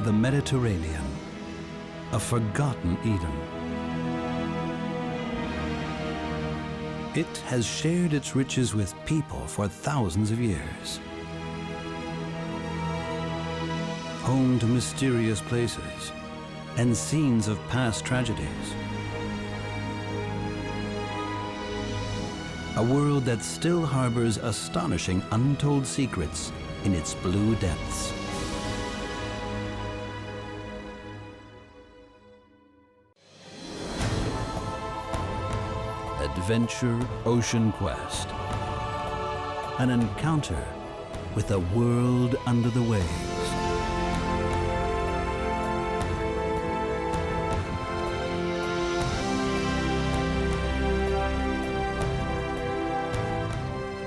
The Mediterranean, a forgotten Eden. It has shared its riches with people for thousands of years. Home to mysterious places and scenes of past tragedies. A world that still harbors astonishing untold secrets in its blue depths. Adventure Ocean Quest. An encounter with a world under the waves.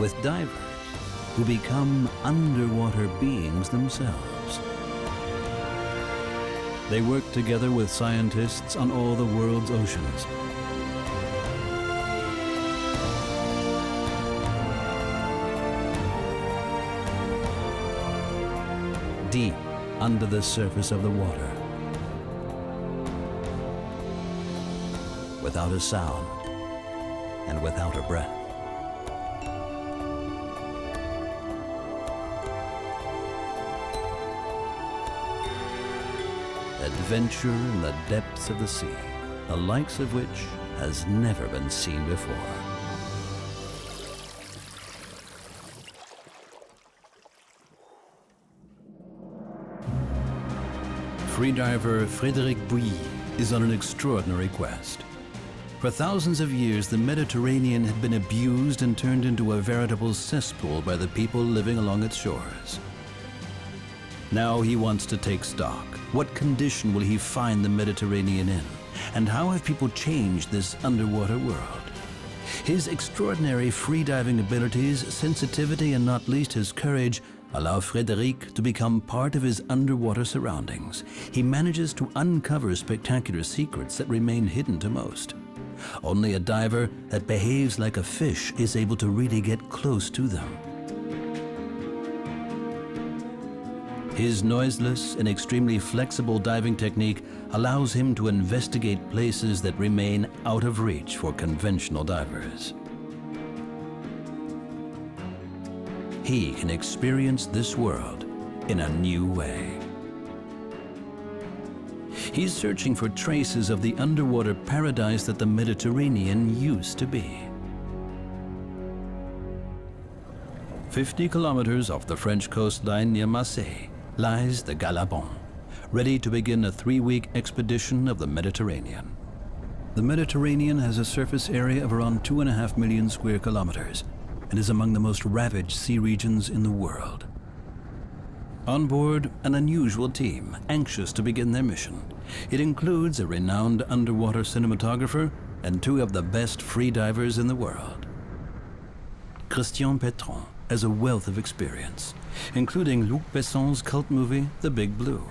With divers who become underwater beings themselves. They work together with scientists on all the world's oceans. Deep under the surface of the water, without a sound and without a breath. Adventure in the depths of the sea, the likes of which has never been seen before. Freediver Frédéric Bouilly is on an extraordinary quest. For thousands of years, the Mediterranean had been abused and turned into a veritable cesspool by the people living along its shores. Now he wants to take stock. What condition will he find the Mediterranean in? And how have people changed this underwater world? His extraordinary freediving abilities, sensitivity, and not least his courage allow Frédéric to become part of his underwater surroundings. He manages to uncover spectacular secrets that remain hidden to most. Only a diver that behaves like a fish is able to really get close to them. His noiseless and extremely flexible diving technique allows him to investigate places that remain out of reach for conventional divers. He can experience this world in a new way. He's searching for traces of the underwater paradise that the Mediterranean used to be. 50 kilometers off the French coastline near Marseille lies the Galabon, ready to begin a 3-week expedition of the Mediterranean. The Mediterranean has a surface area of around 2.5 million square kilometers and is among the most ravaged sea regions in the world. On board, an unusual team, anxious to begin their mission. It includes a renowned underwater cinematographer and 2 of the best freedivers in the world. Christian Petron has a wealth of experience, including Luc Besson's cult movie, The Big Blue.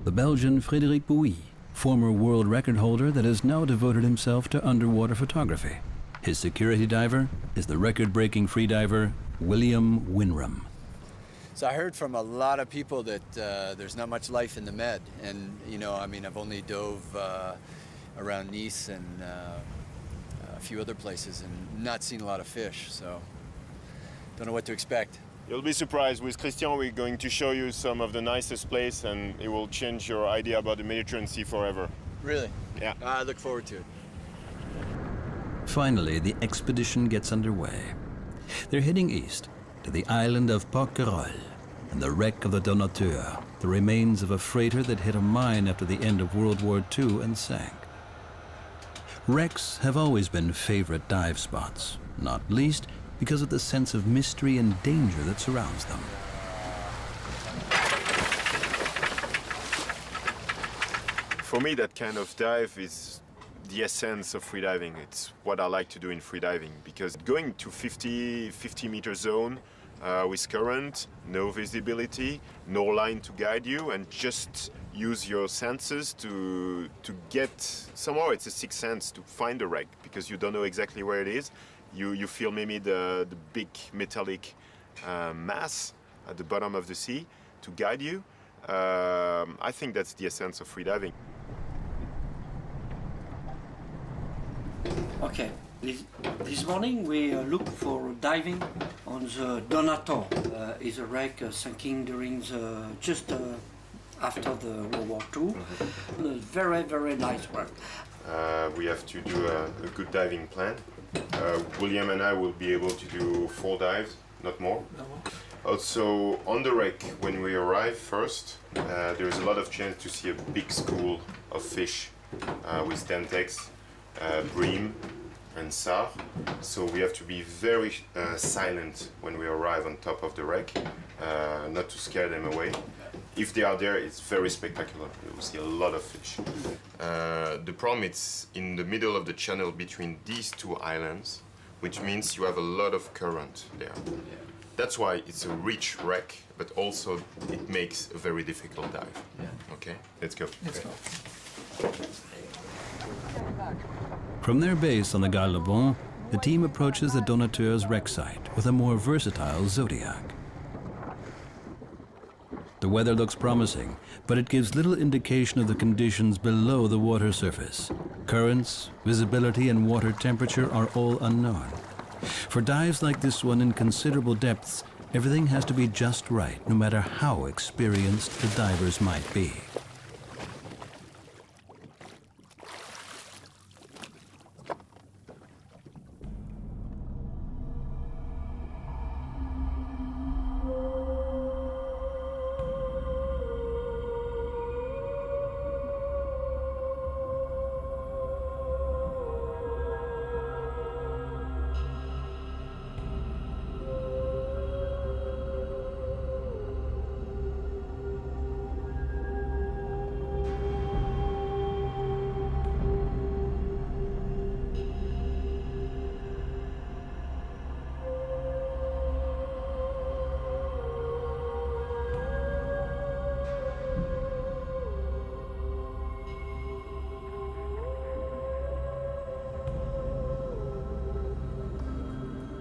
The Belgian Frédéric Bouilly, former world record holder that has now devoted himself to underwater photography. His security diver is the record-breaking freediver, William Winram. So I heard from a lot of people that there's not much life in the Med. And, you know, I mean, I've only dove around Nice and a few other places and not seen a lot of fish, so don't know what to expect. You'll be surprised. With Christian, we're going to show you some of the nicest places, and it will change your idea about the Mediterranean Sea forever. Really? Yeah. I look forward to it. Finally, the expedition gets underway. They're heading east to the island of Porquerolles and the wreck of the Donateur, the remains of a freighter that hit a mine after the end of World War II and sank. Wrecks have always been favorite dive spots, not least because of the sense of mystery and danger that surrounds them. For me, that kind of dive is the essence of freediving. It's what I like to do in freediving, because going to 50 meter zone with current, no visibility, no line to guide you, and just use your senses to get, somehow it's a sixth sense to find a wreck, because you don't know exactly where it is. You feel maybe the big metallic mass at the bottom of the sea to guide you, I think that's the essence of freediving. Okay, this morning we look for diving on the Donator. Is a wreck sinking during the after the World War II. Very, very nice work. We have to do a good diving plan. William and I will be able to do 4 dives, not more. Also, on the wreck, when we arrive first, there's a lot of chance to see a big school of fish with dentex, bream, and SAR. So we have to be very silent when we arrive on top of the wreck, not to scare them away. If they are there, it's very spectacular. We see a lot of fish. The problem is in the middle of the channel between these 2 islands, which means you have a lot of current there. That's why it's a rich wreck, but also it makes a very difficult dive. Yeah. Okay, let's go. Let's go. From their base on the Gare-le-Bon, the team approaches the Donateur's wreck site with a more versatile Zodiac. The weather looks promising, but it gives little indication of the conditions below the water surface. Currents, visibility, and water temperature are all unknown. For dives like this one in considerable depths, everything has to be just right, no matter how experienced the divers might be.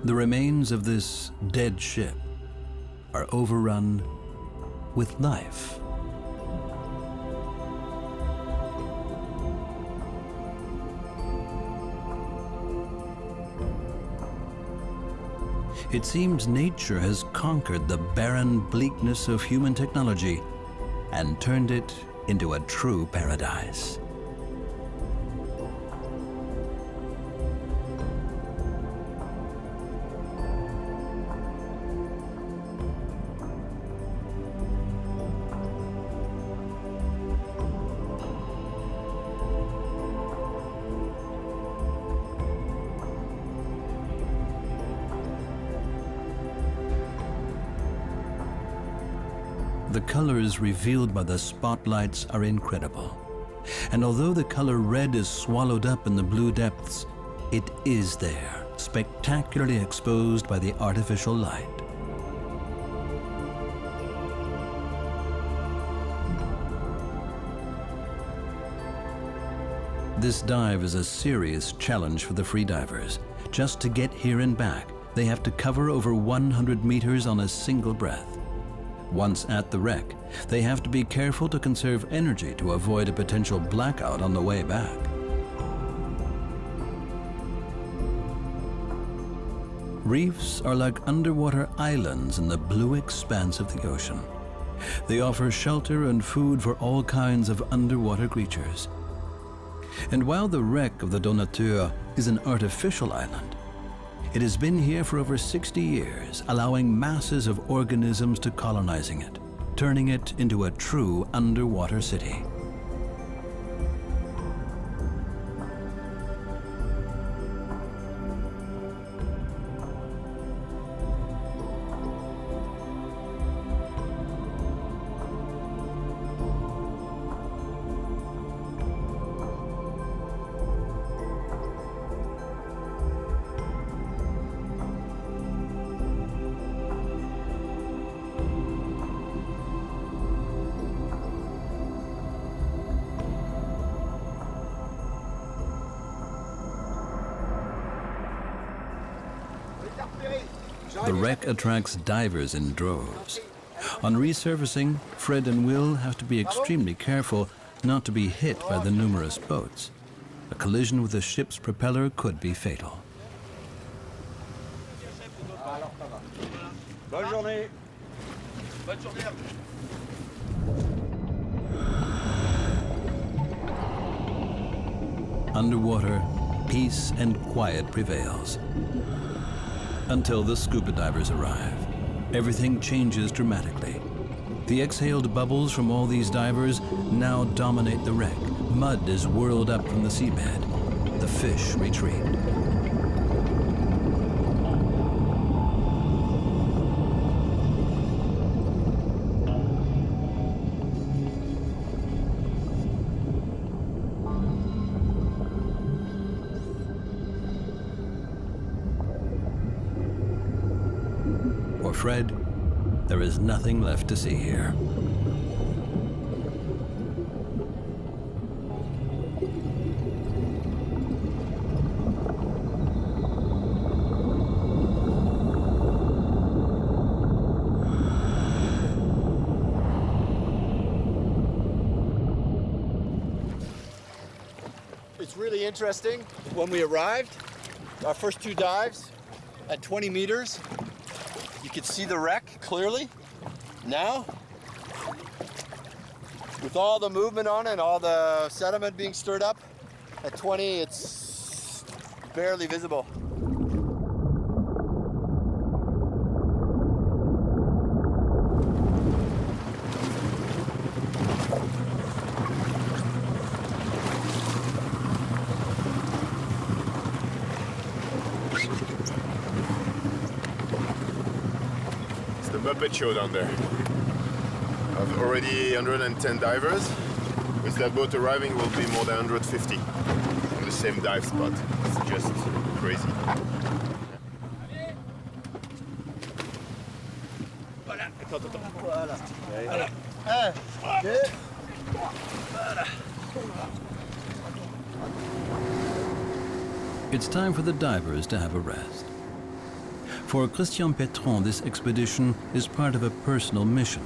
The remains of this dead ship are overrun with life. It seems nature has conquered the barren bleakness of human technology and turned it into a true paradise. The colors revealed by the spotlights are incredible. And although the color red is swallowed up in the blue depths, it is there, spectacularly exposed by the artificial light. This dive is a serious challenge for the freedivers. Just to get here and back, they have to cover over 100 meters on a single breath. Once at the wreck, they have to be careful to conserve energy to avoid a potential blackout on the way back. Reefs are like underwater islands in the blue expanse of the ocean. They offer shelter and food for all kinds of underwater creatures. And while the wreck of the Donateur is an artificial island, it has been here for over 60 years, allowing masses of organisms to colonizing it, turning it into a true underwater city. The wreck attracts divers in droves. On resurfacing, Fred and Will have to be extremely careful not to be hit by the numerous boats. A collision with the ship's propeller could be fatal. Bonne journée. Bonne journée. Underwater, peace and quiet prevails. Until the scuba divers arrive. Everything changes dramatically. The exhaled bubbles from all these divers now dominate the wreck. Mud is whirled up from the seabed. The fish retreat. For Fred, there is nothing left to see here. It's really interesting. When we arrived, our first two dives at 20 meters, you could see the wreck clearly. Now, with all the movement on it, all the sediment being stirred up, at 20, it's barely visible. Muppet show down there. I've already 110 divers. With that boat arriving, will be more than 150 on the same dive spot. It's just crazy. It's time for the divers to have a rest. For Christian Petron, this expedition is part of a personal mission.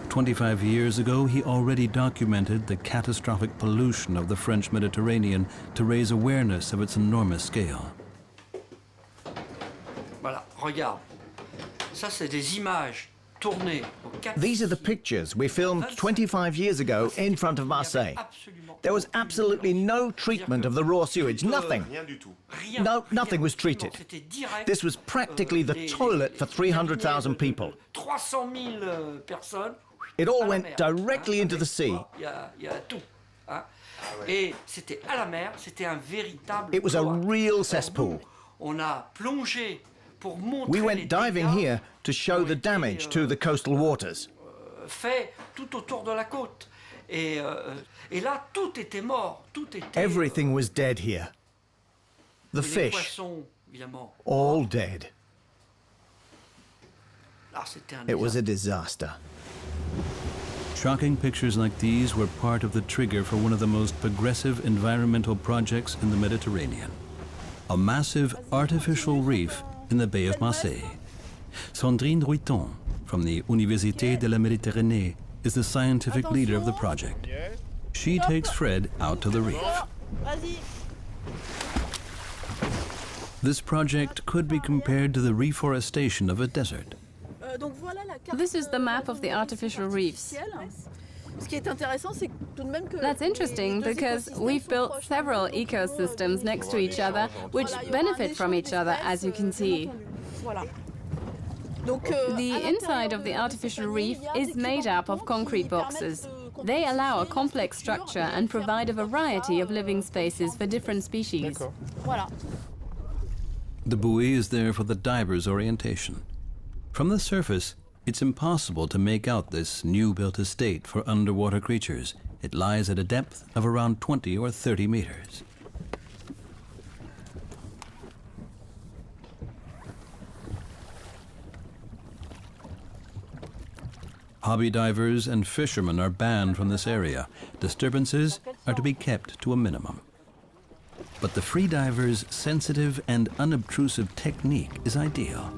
25 years ago, he already documented the catastrophic pollution of the French Mediterranean to raise awareness of its enormous scale. Voilà, regarde. Ça, c'est des images tournées au Cap. These are the pictures we filmed 25 years ago in front of Marseille. There was absolutely no treatment of the raw sewage, nothing. No, nothing was treated. This was practically the toilet for 300,000 people. It all went directly into the sea. It was a real cesspool. We went diving here to show the damage to the coastal waters. Everything was dead here. The fish, all dead. It was a disaster. Shocking pictures like these were part of the trigger for one of the most progressive environmental projects in the Mediterranean. A massive artificial reef in the Bay of Marseille. Sandrine Ruiton from the Université de la Méditerranée is the scientific leader of the project. She takes Fred out to the reef. This project could be compared to the reforestation of a desert. This is the map of the artificial reefs. That's interesting because we've built several ecosystems next to each other which benefit from each other, as you can see. The inside of the artificial reef is made up of concrete boxes. They allow a complex structure and provide a variety of living spaces for different species. The buoy is there for the diver's orientation. From the surface, it's impossible to make out this new-built estate for underwater creatures. It lies at a depth of around 20 or 30 meters. Hobby divers and fishermen are banned from this area. Disturbances are to be kept to a minimum. But the freediver's sensitive and unobtrusive technique is ideal.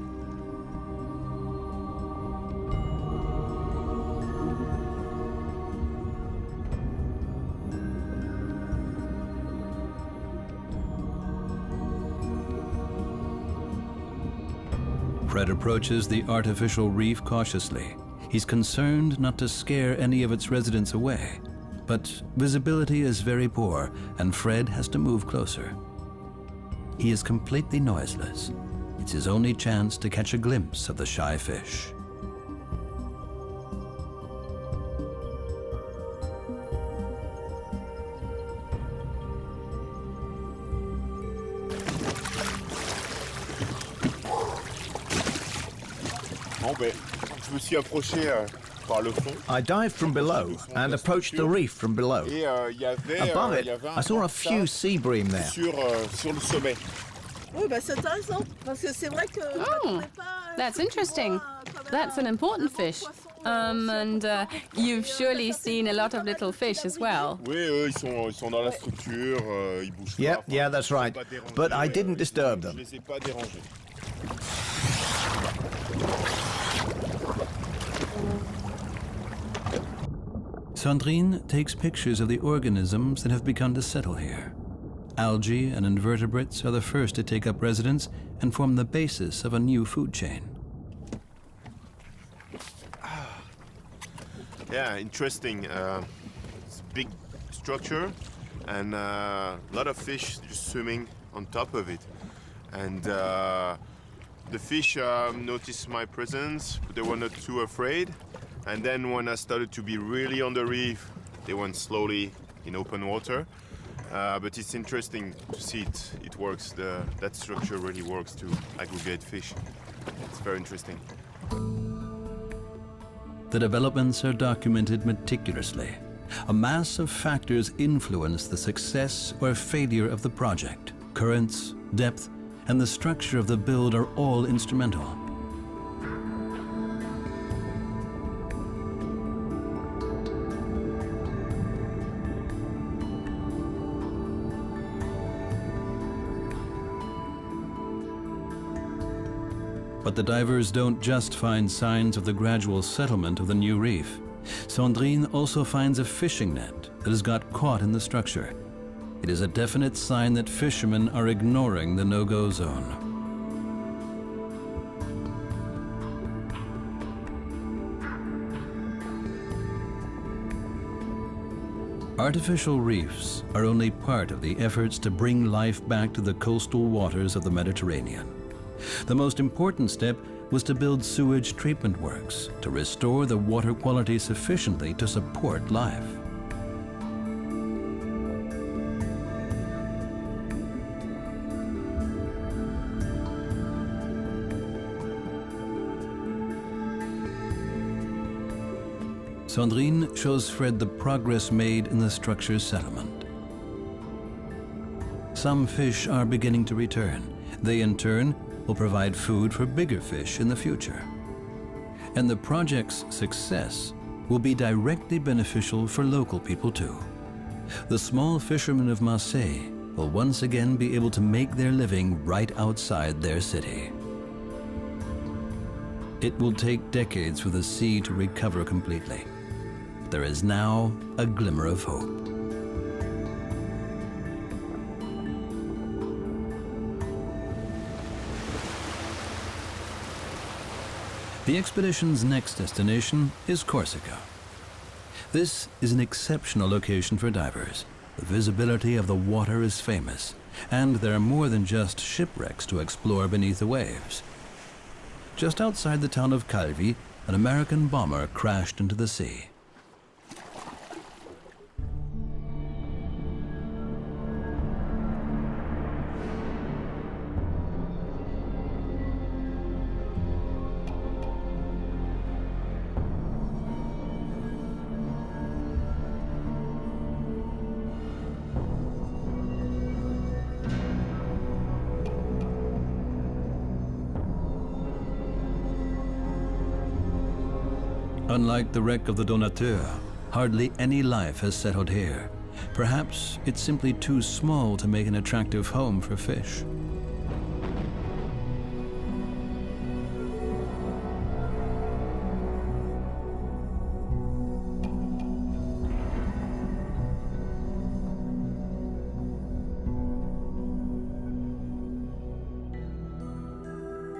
Fred approaches the artificial reef cautiously. He's concerned not to scare any of its residents away. But visibility is very poor, and Fred has to move closer. He is completely noiseless. It's his only chance to catch a glimpse of the shy fish. Je me suis approché par le fond. I dived from below and approached the reef from below. Above it, I saw a few sea bream there. Sur le sommet. Oh, that's interesting. That's an important fish. And you've surely seen a lot of little fish as well. Oui, ils sont dans la structure, ils bougent pas. Yeah, that's right. But I didn't disturb them. Je les ai pas dérangés. Sandrine takes pictures of the organisms that have begun to settle here. Algae and invertebrates are the first to take up residence and form the basis of a new food chain. Yeah, interesting. It's a big structure and a lot of fish just swimming on top of it. And the fish noticed my presence, but they were not too afraid. And then when I started to be really on the reef, they went slowly in open water. But it's interesting to see it works. That structure really works to aggregate fish. It's very interesting. The developments are documented meticulously. A mass of factors influence the success or failure of the project. Currents, depth, and the structure of the build are all instrumental. But the divers don't just find signs of the gradual settlement of the new reef. Sandrine also finds a fishing net that has got caught in the structure. It is a definite sign that fishermen are ignoring the no-go zone. Artificial reefs are only part of the efforts to bring life back to the coastal waters of the Mediterranean. The most important step was to build sewage treatment works to restore the water quality sufficiently to support life. Sandrine shows Fred the progress made in the structure's settlement. Some fish are beginning to return. They, in turn, will provide food for bigger fish in the future. And the project's success will be directly beneficial for local people too. The small fishermen of Marseille will once again be able to make their living right outside their city. It will take decades for the sea to recover completely. There is now a glimmer of hope. The expedition's next destination is Corsica. This is an exceptional location for divers. The visibility of the water is famous, and there are more than just shipwrecks to explore beneath the waves. Just outside the town of Calvi, an American bomber crashed into the sea. Unlike the wreck of the Donateur, hardly any life has settled here. Perhaps it's simply too small to make an attractive home for fish.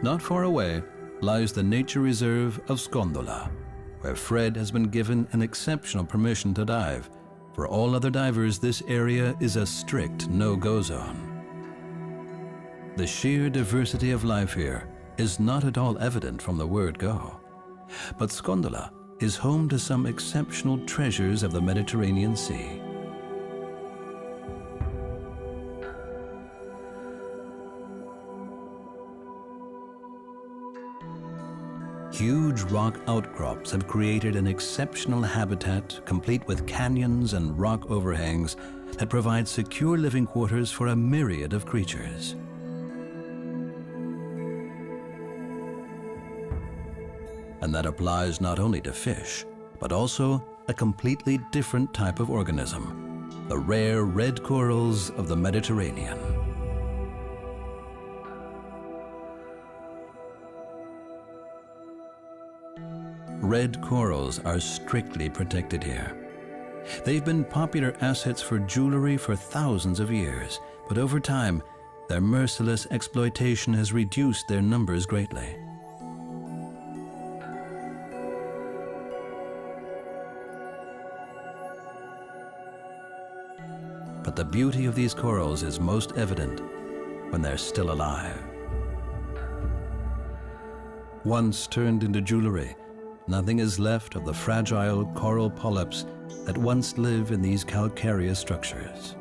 Not far away, lies the nature reserve of Scondola, where Fred has been given an exceptional permission to dive. For all other divers, this area is a strict no-go zone. The sheer diversity of life here is not at all evident from the word go. But Scondola is home to some exceptional treasures of the Mediterranean Sea. Huge rock outcrops have created an exceptional habitat complete with canyons and rock overhangs that provide secure living quarters for a myriad of creatures. And that applies not only to fish, but also a completely different type of organism, the rare red corals of the Mediterranean. Red corals are strictly protected here. They've been popular assets for jewelry for thousands of years, but over time, their merciless exploitation has reduced their numbers greatly. But the beauty of these corals is most evident when they're still alive. Once turned into jewelry, nothing is left of the fragile coral polyps that once lived in these calcareous structures.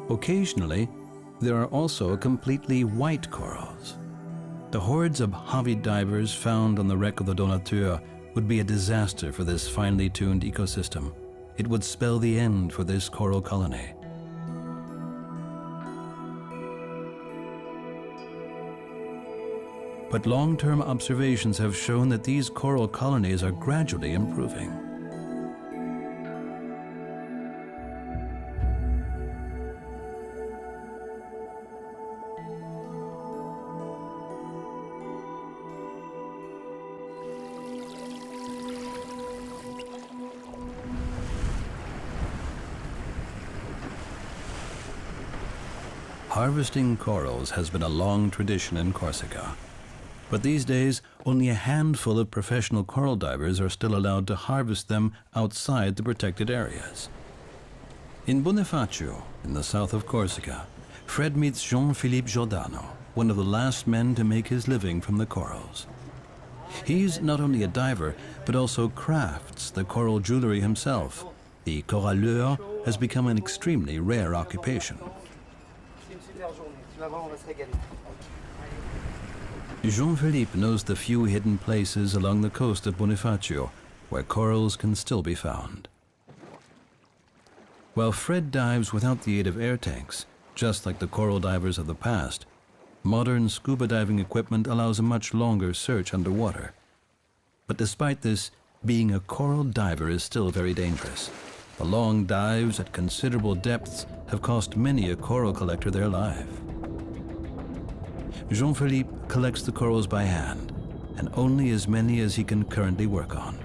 Occasionally, there are also completely white corals. The hordes of Havid divers found on the wreck of the Donateur would be a disaster for this finely tuned ecosystem. It would spell the end for this coral colony. But long-term observations have shown that these coral colonies are gradually improving. Harvesting corals has been a long tradition in Corsica. But these days, only a handful of professional coral divers are still allowed to harvest them outside the protected areas. In Bonifacio, in the south of Corsica, Fred meets Jean-Philippe Giordano, one of the last men to make his living from the corals. He's not only a diver, but also crafts the coral jewelry himself. The coralleur has become an extremely rare occupation. Jean-Philippe knows the few hidden places along the coast of Bonifacio where corals can still be found. While Fred dives without the aid of air tanks, just like the coral divers of the past, modern scuba diving equipment allows a much longer search underwater. But despite this, being a coral diver is still very dangerous. The long dives at considerable depths have cost many a coral collector their life. Jean-Philippe collects the corals by hand, and only as many as he can currently work on.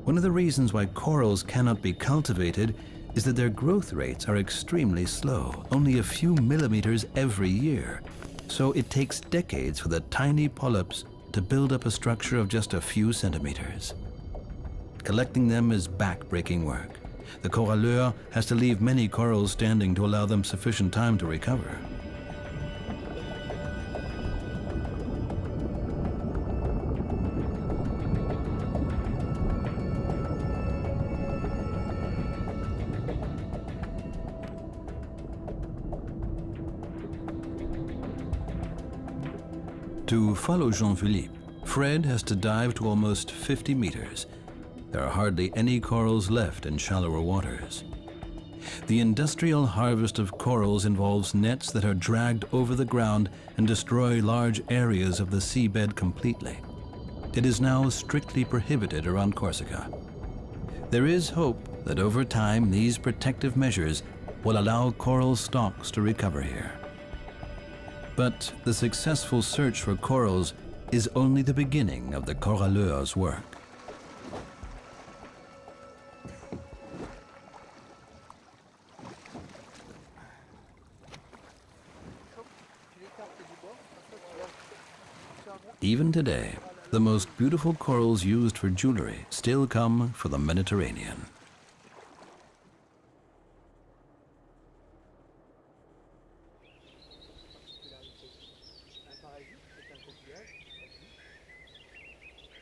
One of the reasons why corals cannot be cultivated is that their growth rates are extremely slow, only a few millimeters every year. So it takes decades for the tiny polyps to build up a structure of just a few centimeters. Collecting them is back-breaking work. The coralleur has to leave many corals standing to allow them sufficient time to recover. To follow Jean-Philippe, Fred has to dive to almost 50 meters. There are hardly any corals left in shallower waters. The industrial harvest of corals involves nets that are dragged over the ground and destroy large areas of the seabed completely. It is now strictly prohibited around Corsica. There is hope that over time these protective measures will allow coral stocks to recover here. But the successful search for corals is only the beginning of the coralleur's work. Even today, the most beautiful corals used for jewelry still come from the Mediterranean.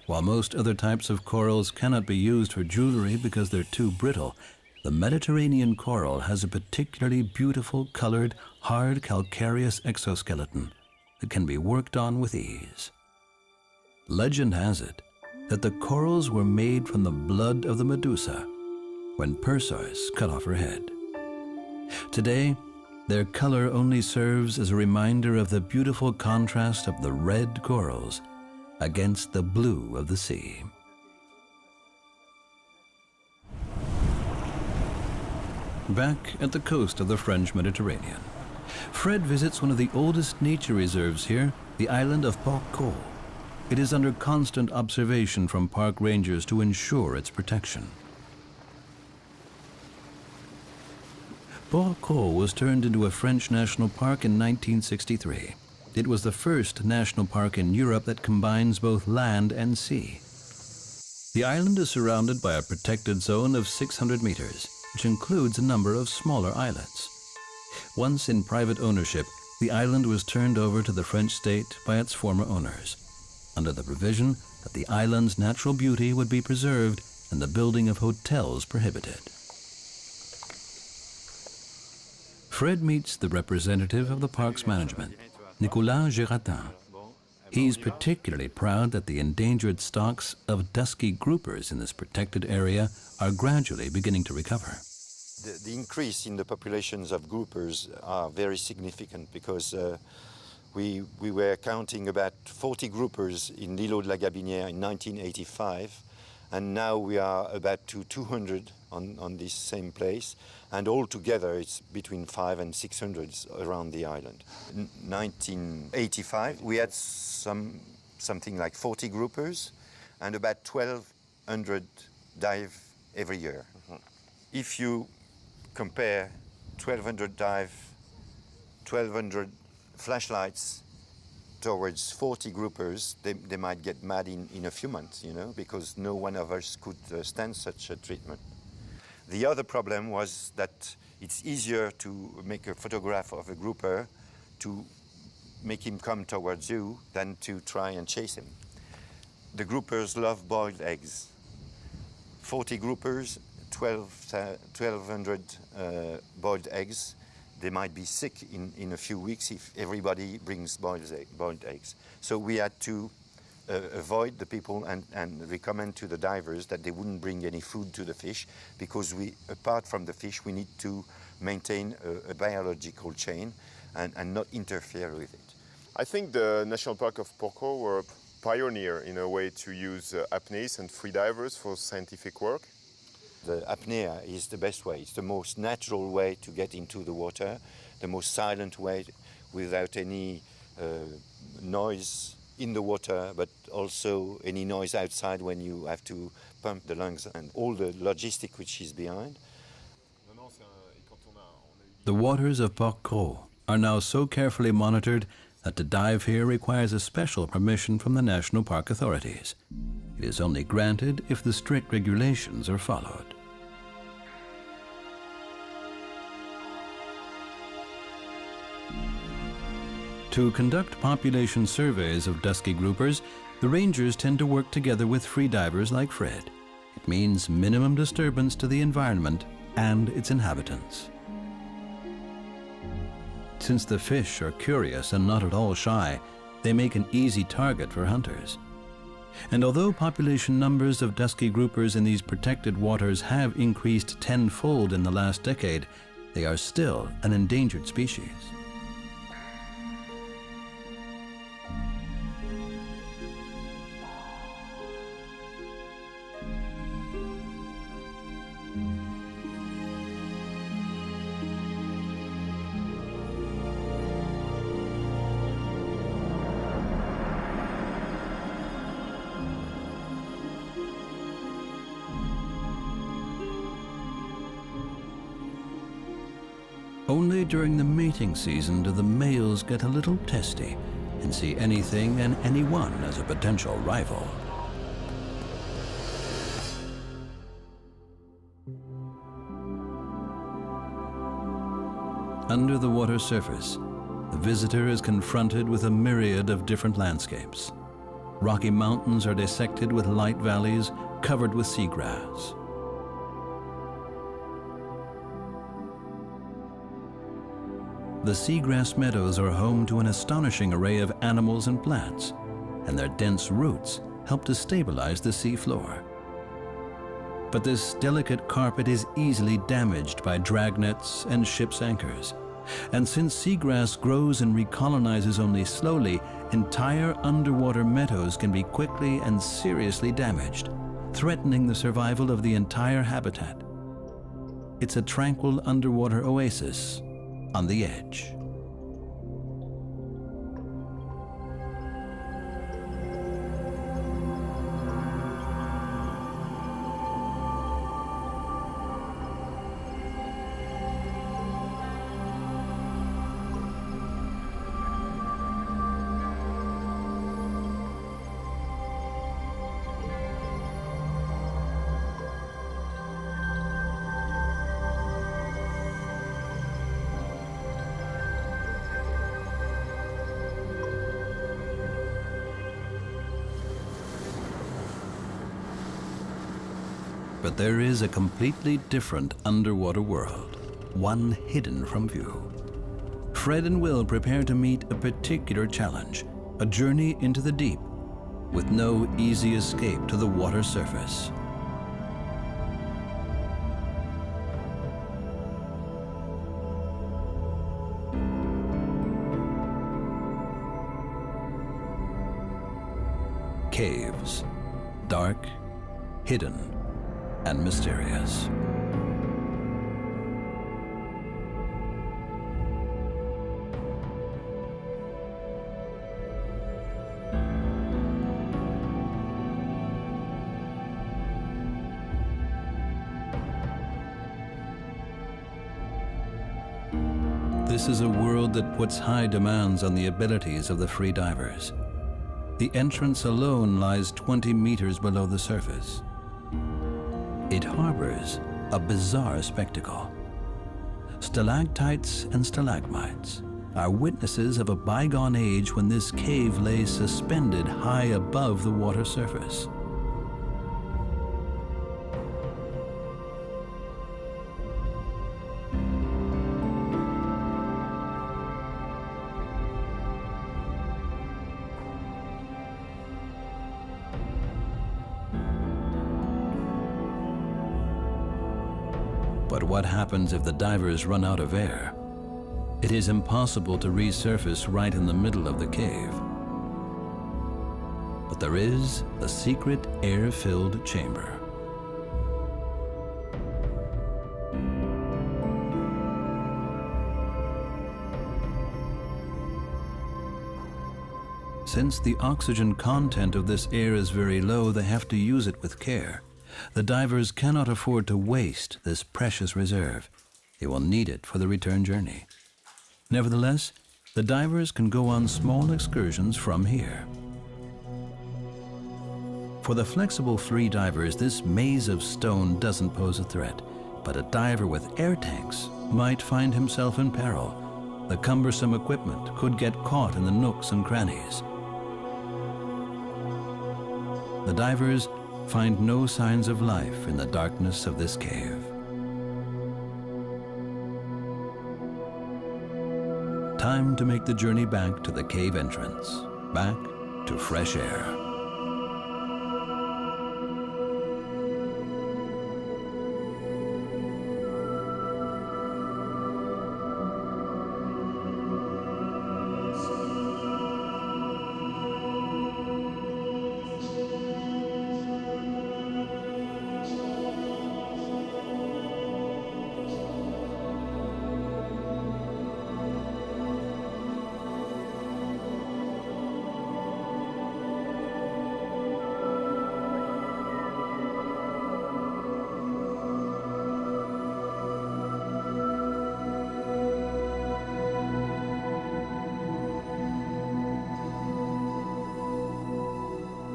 While most other types of corals cannot be used for jewelry because they're too brittle, the Mediterranean coral has a particularly beautiful, colored, hard calcareous exoskeleton that can be worked on with ease. Legend has it that the corals were made from the blood of the Medusa when Perseus cut off her head. Today, their color only serves as a reminder of the beautiful contrast of the red corals against the blue of the sea. Back at the coast of the French Mediterranean, Fred visits one of the oldest nature reserves here, the island of Porquerolles. It is under constant observation from park rangers to ensure its protection. Porquerolles was turned into a French national park in 1963. It was the first national park in Europe that combines both land and sea. The island is surrounded by a protected zone of 600 meters, which includes a number of smaller islets. Once in private ownership, the island was turned over to the French state by its former owners, under the provision that the island's natural beauty would be preserved and the building of hotels prohibited. Fred meets the representative of the park's management, Nicolas Geratin. He's particularly proud that the endangered stocks of dusky groupers in this protected area are gradually beginning to recover. The increase in the populations of groupers are very significant because we were counting about 40 groupers in l'Îlot de la Gabinière in 1985, and now we are about to 200 on this same place, and altogether it's between 500 and 600 around the island. In 1985 we had something like 40 groupers and about 1,200 dive every year. If you compare 1,200 dive, 1,200 flashlights towards 40 groupers, they might get mad in a few months, you know, because no one of us could stand such a treatment. The other problem was that it's easier to make a photograph of a grouper to make him come towards you than to try and chase him. The groupers love boiled eggs. 40 groupers, 1,200 boiled eggs. They might be sick in a few weeks if everybody brings boiled eggs. So we had to avoid the people and recommend to the divers that they wouldn't bring any food to the fish, because apart from the fish, we need to maintain a biological chain and not interfere with it. I think the National Park of Porquerolles were a pioneer in a way to use apneists and freedivers for scientific work. The apnea is the best way. It's the most natural way to get into the water, the most silent way without any noise in the water, but also any noise outside when you have to pump the lungs and all the logistic which is behind. The waters of Porquerolles are now so carefully monitored that to dive here requires a special permission from the National Park authorities. It is only granted if the strict regulations are followed. To conduct population surveys of dusky groupers, the rangers tend to work together with freedivers like Fred. It means minimum disturbance to the environment and its inhabitants. Since the fish are curious and not at all shy, they make an easy target for hunters. And although population numbers of dusky groupers in these protected waters have increased tenfold in the last decade, they are still an endangered species. Only during the mating season do the males get a little testy and see anything and anyone as a potential rival. Under the water surface, the visitor is confronted with a myriad of different landscapes. Rocky mountains are dissected with light valleys covered with seagrass. The seagrass meadows are home to an astonishing array of animals and plants, and their dense roots help to stabilize the seafloor. But this delicate carpet is easily damaged by dragnets and ship's anchors. And since seagrass grows and recolonizes only slowly, entire underwater meadows can be quickly and seriously damaged, threatening the survival of the entire habitat. It's a tranquil underwater oasis on the edge. But there is a completely different underwater world, one hidden from view. Fred and Will prepare to meet a particular challenge, a journey into the deep, with no easy escape to the water surface. Caves, dark, hidden, and mysterious. This is a world that puts high demands on the abilities of the free divers. The entrance alone lies 20 meters below the surface. It harbors a bizarre spectacle. Stalactites and stalagmites are witnesses of a bygone age when this cave lay suspended high above the water surface. But what happens if the divers run out of air? It is impossible to resurface right in the middle of the cave. But there is a secret air-filled chamber. Since the oxygen content of this air is very low, they have to use it with care. The divers cannot afford to waste this precious reserve. They will need it for the return journey. Nevertheless, the divers can go on small excursions from here. For the flexible free divers, this maze of stone doesn't pose a threat, but a diver with air tanks might find himself in peril. The cumbersome equipment could get caught in the nooks and crannies. The divers find no signs of life in the darkness of this cave. Time to make the journey back to the cave entrance, back to fresh air.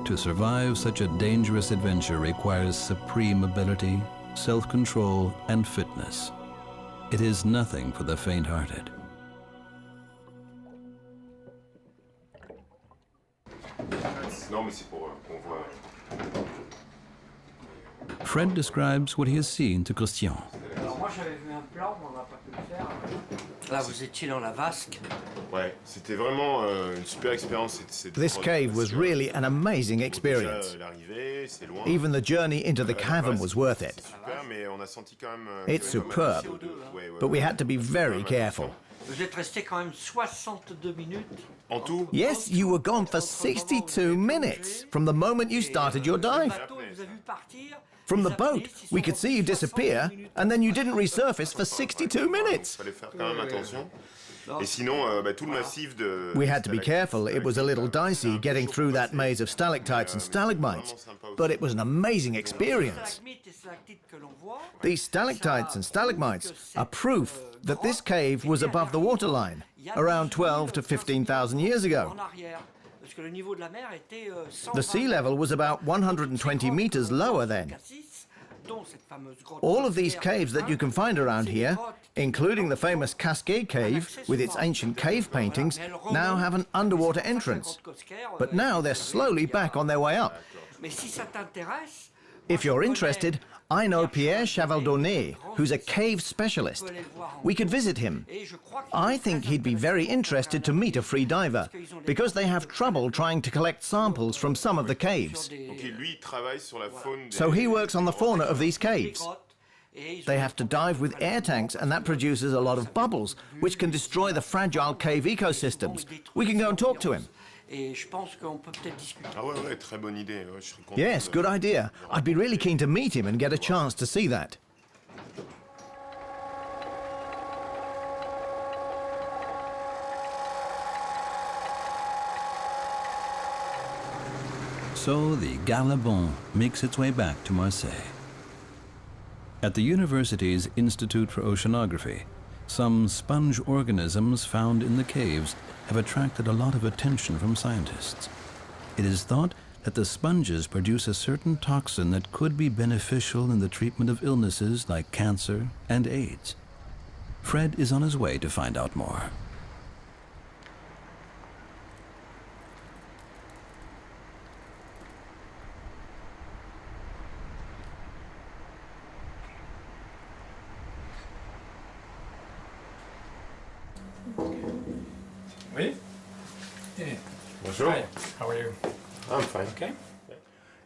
To survive such a dangerous adventure requires supreme ability, self-control, and fitness. It is nothing for the faint-hearted. Fred describes what he has seen to Christian. Là, vous étiez dans la vasque. Ouais, c'était vraiment une super expérience. This cave was really an amazing experience. Even the journey into the cavern was worth it. It's superb, but we had to be very careful. Vous êtes resté quand même 62 minutes. En tout? Yes, you were gone for 62 minutes from the moment you started your dive. From the boat, we could see you disappear, and then you didn't resurface for 62 minutes. We had to be careful. It was a little dicey getting through that maze of stalactites and stalagmites, but it was an amazing experience. These stalactites and stalagmites are proof that this cave was above the waterline, around 12 to 15,000 years ago. The sea level was about 120 meters lower then. All of these caves that you can find around here, including the famous Cascade Cave with its ancient cave paintings, now have an underwater entrance. But now they're slowly back on their way up. If you're interested, I know Pierre Chavaldonnet, who's a cave specialist. We could visit him. I think he'd be very interested to meet a free diver, because they have trouble trying to collect samples from some of the caves. So he works on the fauna of these caves. They have to dive with air tanks, and that produces a lot of bubbles, which can destroy the fragile cave ecosystems. We can go and talk to him. Yes, good idea. I'd be really keen to meet him and get a chance to see that. So the Galabon makes its way back to Marseille. At the university's Institute for Oceanography, some sponge organisms found in the caves have attracted a lot of attention from scientists. It is thought that the sponges produce a certain toxin that could be beneficial in the treatment of illnesses like cancer and AIDS. Fred is on his way to find out more. Oui. Hey. Bonjour. Hi. How are you? I'm fine. Okay.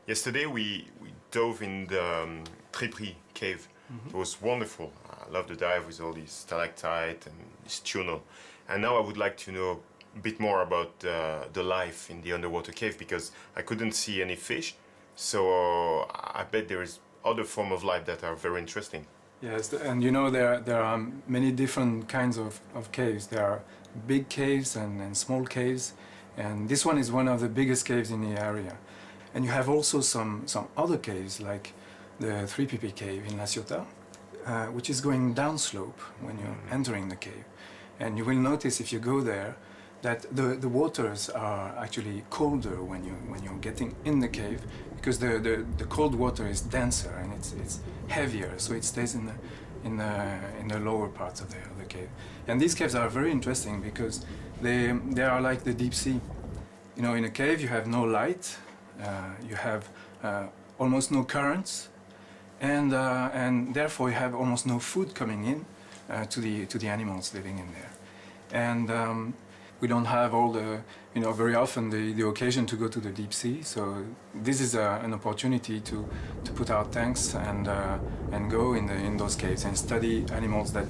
Yesterday we dove in the Tripri cave. It was wonderful. I love the dive with all these stalactites and this tunnel. And now I would like to know a bit more about the life in the underwater cave, because I couldn't see any fish. So I bet there is other forms of life that are very interesting. Yes, and you know there are many different kinds of caves. There are big caves and small caves, and this one is one of the biggest caves in the area. And you have also some other caves, like the 3PP cave in La Ciotat, which is going downslope when you're entering the cave. And you will notice if you go there that the waters are actually colder when you're getting in the cave, because the cold water is denser and it's heavier, so it stays in the lower parts of the cave. And these caves are very interesting because they are like the deep sea. You know, in a cave you have no light, you have almost no currents, and therefore you have almost no food coming in to the animals living in there. And we don't have all the, you know, very often the occasion to go to the deep sea. So this is an opportunity to put our tanks and go in those caves and study animals that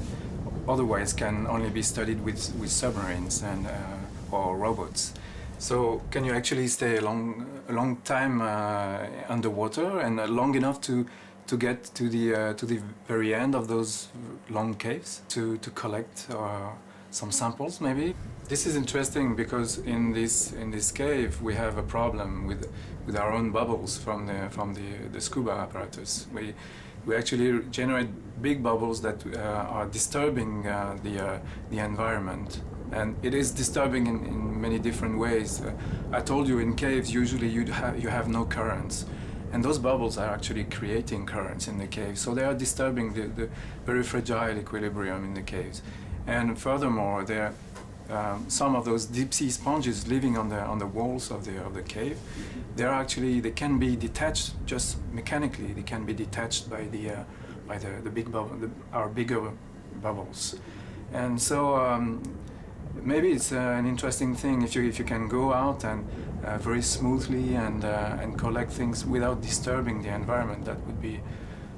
otherwise can only be studied with submarines and or robots. So can you actually stay a long time underwater, and long enough to get to the very end of those long caves to collect some samples maybe? This is interesting because in this cave we have a problem with our own bubbles from the scuba apparatus. We actually generate big bubbles that are disturbing the environment And it is disturbing in many different ways. I told you in caves usually you have no currents. And those bubbles are actually creating currents in the cave. So they are disturbing the very fragile equilibrium in the caves. And furthermore, there some of those deep sea sponges living on the walls of the cave, they can be detached just mechanically. They can be detached by the big bubble, our bigger bubbles. And so maybe it's an interesting thing if you can go out and very smoothly and collect things without disturbing the environment. That would be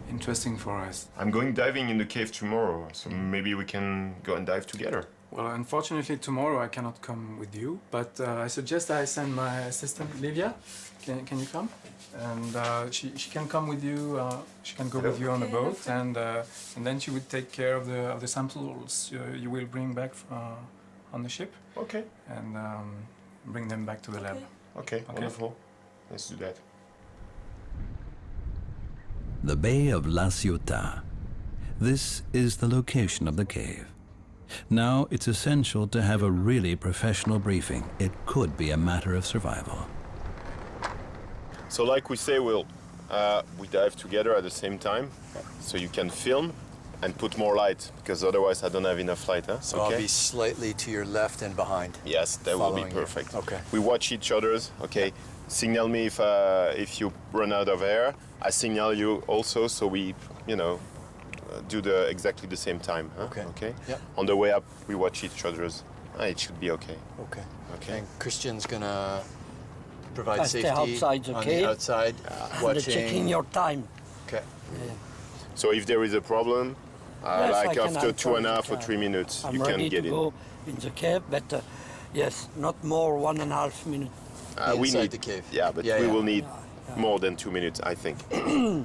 interesting for us. I'm going diving in the cave tomorrow, so maybe we can go and dive together. Well, unfortunately, tomorrow I cannot come with you, but I suggest I send my assistant, Livia. Can you come? And she can come with you. She can go with you on the boat, and then she would take care of the samples you will bring back on the ship. Okay. And bring them back to the lab. Okay, wonderful. Let's do that. The Bay of La Ciotat. This is the location of the cave. Now it's essential to have a really professional briefing. It could be a matter of survival. So like we say, we dive together at the same time, so you can film and put more light, because otherwise I don't have enough light. Huh? So okay. I'll be slightly to your left and behind. Yes, that will be perfect. You. Okay. We watch each other's. Okay. Yeah. Signal me if you run out of air. I signal you also, so we, do exactly the same time. Huh? Okay. Okay. Yep. On the way up, we watch each other's. It should be okay. Okay. Okay. And Christian's gonna provide safety outside, okay? On the outside, watching. Checking your time. Okay. Yeah. So if there is a problem, like after 2.5 or 3 minutes, you can get in. I'm ready to go in the cave, but yes, not more 1.5 minutes. We need the cave. Yeah, but we will need more than 2 minutes, I think.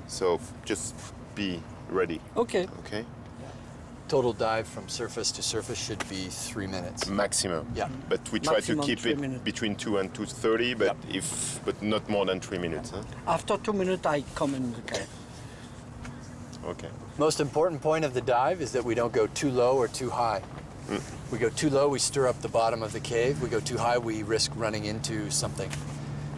So just be ready. Okay. Okay. Total dive from surface to surface should be 3 minutes. Maximum. Yeah. But we try to keep it minutes. between 2 and 2:30, but but not more than 3 minutes. Huh? After 2 minutes, I come in the cave. Okay. Most important point of the dive is that we don't go too low or too high. We go too low, we stir up the bottom of the cave. We go too high, we risk running into something.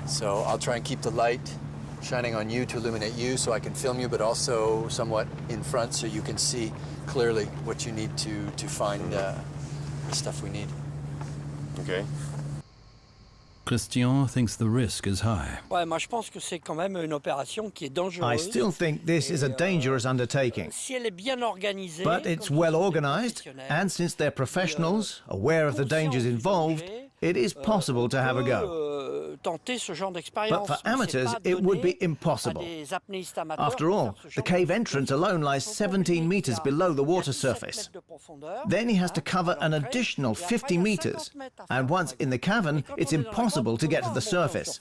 So I'll try and keep the light shining on you to illuminate you so I can film you, but also somewhat in front so you can see clearly what you need to find the stuff we need. Okay. Christian thinks the risk is high. Ouais, moi je pense que c'est quand même une opération qui est dangereuse. I still think this is a dangerous undertaking. Si elle est bien organisée, but it's well organized, and since they're professionals, aware of the dangers involved, it is possible to have a go. But for amateurs, it would be impossible. After all, the cave entrance alone lies 17 meters below the water surface. Then he has to cover an additional 50 meters, and once in the cavern, it's impossible to get to the surface.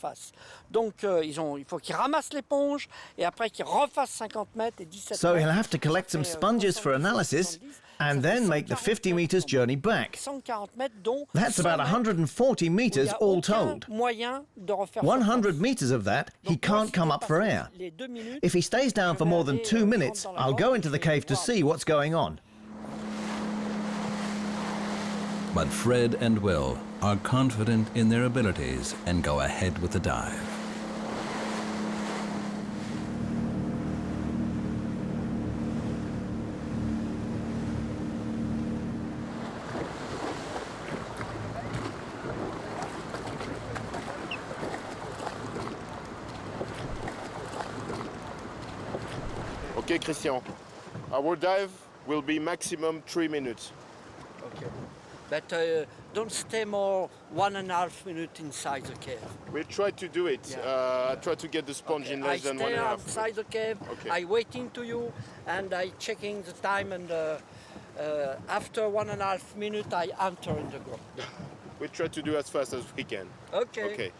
So he'll have to collect some sponges for analysis and then make the 50 meters journey back. That's about 140 meters all told. 100 meters of that, he can't come up for air. If he stays down for more than 2 minutes, I'll go into the cave to see what's going on. But Fred and Will are confident in their abilities and go ahead with the dive. Okay, Christian. Our dive will be maximum 3 minutes. Okay. But don't stay more 1.5 minutes inside the cave. We'll try to do it. Yeah. I try to get the sponge in less than 1.5 minutes. I stay outside the cave, okay. I waiting to you, and I checking the time, and after 1.5 minutes, I enter in the group. We'll try to do as fast as we can. Okay. Okay.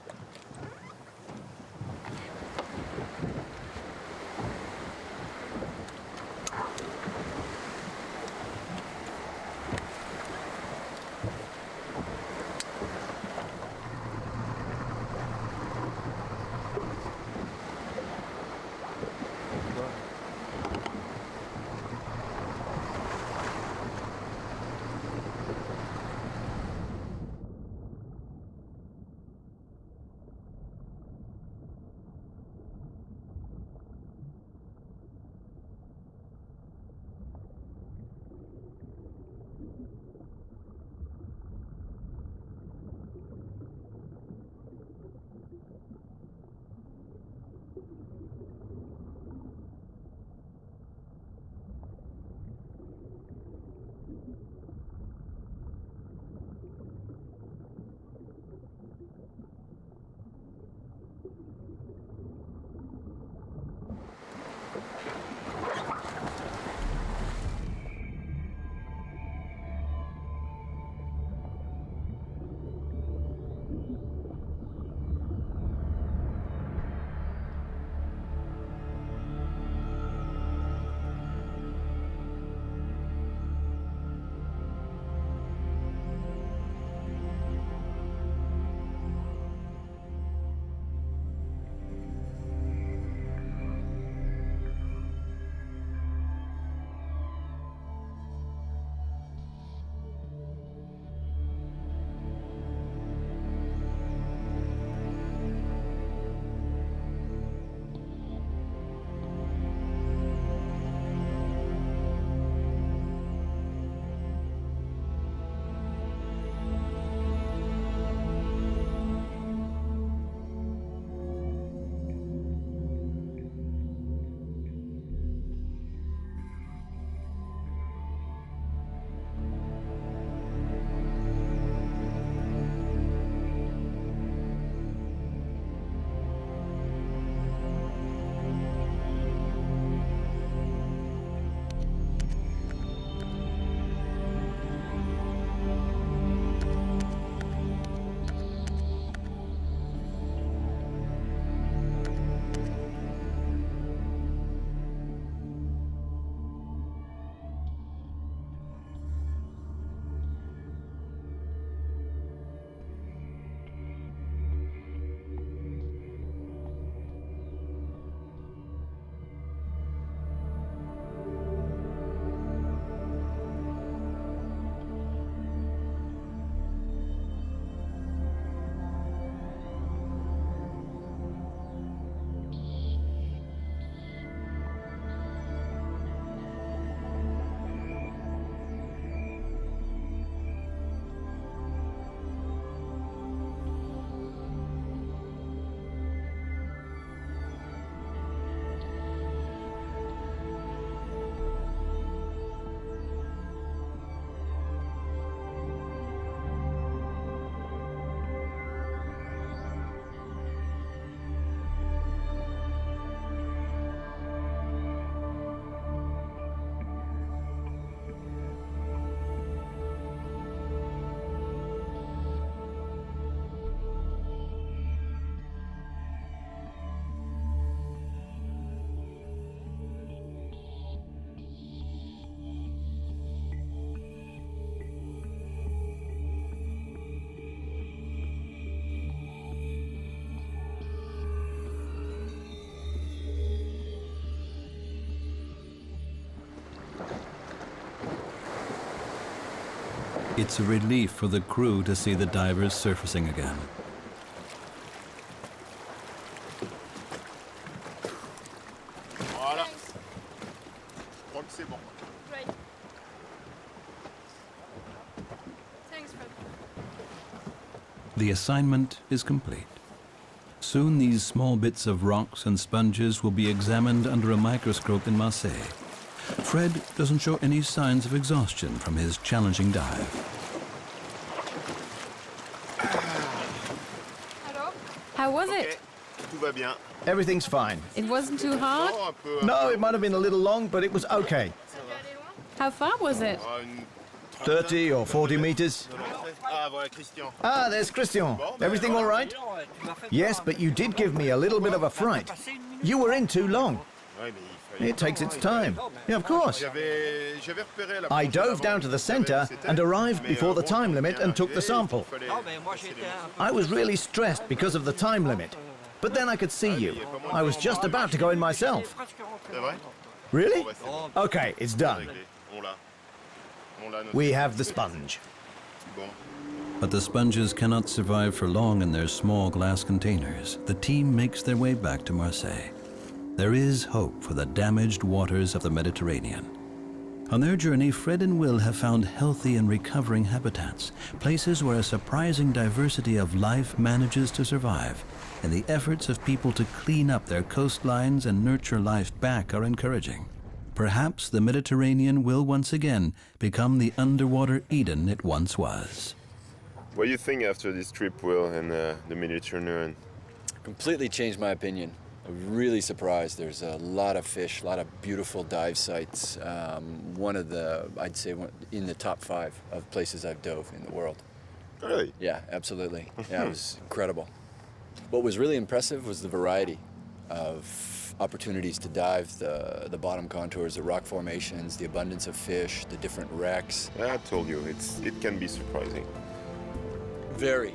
It's a relief for the crew to see the divers surfacing again. Voilà. Je crois que c'est bon. Great. Thanks, Fred. The assignment is complete. Soon these small bits of rocks and sponges will be examined under a microscope in Marseille. Fred doesn't show any signs of exhaustion from his challenging dive. How was it? Tout va bien. Everything's fine. It wasn't too hard? Oh, un peu, No, it might have been a little long, but it was okay. How far was it? une 30 or 40 meters. Ah, voilà Christian. Ah, there's Christian. Everything all right? Yes, but you did give me a little bit of a fright. You were in too long. Ouais, mais il fallait- It takes its time. Yeah, of course. J'avais repéré la I plongée dove d'avant, down to the je savais center que c'était, and arrived mais, before the bon, time je limit viens and took the d'arriver, sample. il fallait passer les manches. I was really stressed because of the time limit. But then I could see you. I was just about to go in myself. C'est vrai? Really? Bon, bah, c'est bon, Okay, it's done. réglé. On l'a. On l'a noté. We have the sponge. Bon. But the sponges cannot survive for long in their small glass containers. The team makes their way back to Marseille. There is hope for the damaged waters of the Mediterranean. On their journey, Fred and Will have found healthy and recovering habitats, places where a surprising diversity of life manages to survive, and the efforts of people to clean up their coastlines and nurture life back are encouraging. Perhaps the Mediterranean will once again become the underwater Eden it once was. What do you think after this trip, Will, and the Mediterranean? Completely changed my opinion. I'm really surprised. There's a lot of fish, a lot of beautiful dive sites. One of the, I'd say, in the top 5 of places I've dove in the world. Really? Yeah, absolutely. Yeah, it was incredible. What was really impressive was the variety of opportunities to dive, the bottom contours, the rock formations, the abundance of fish, the different wrecks. I told you, it can be surprising. Very.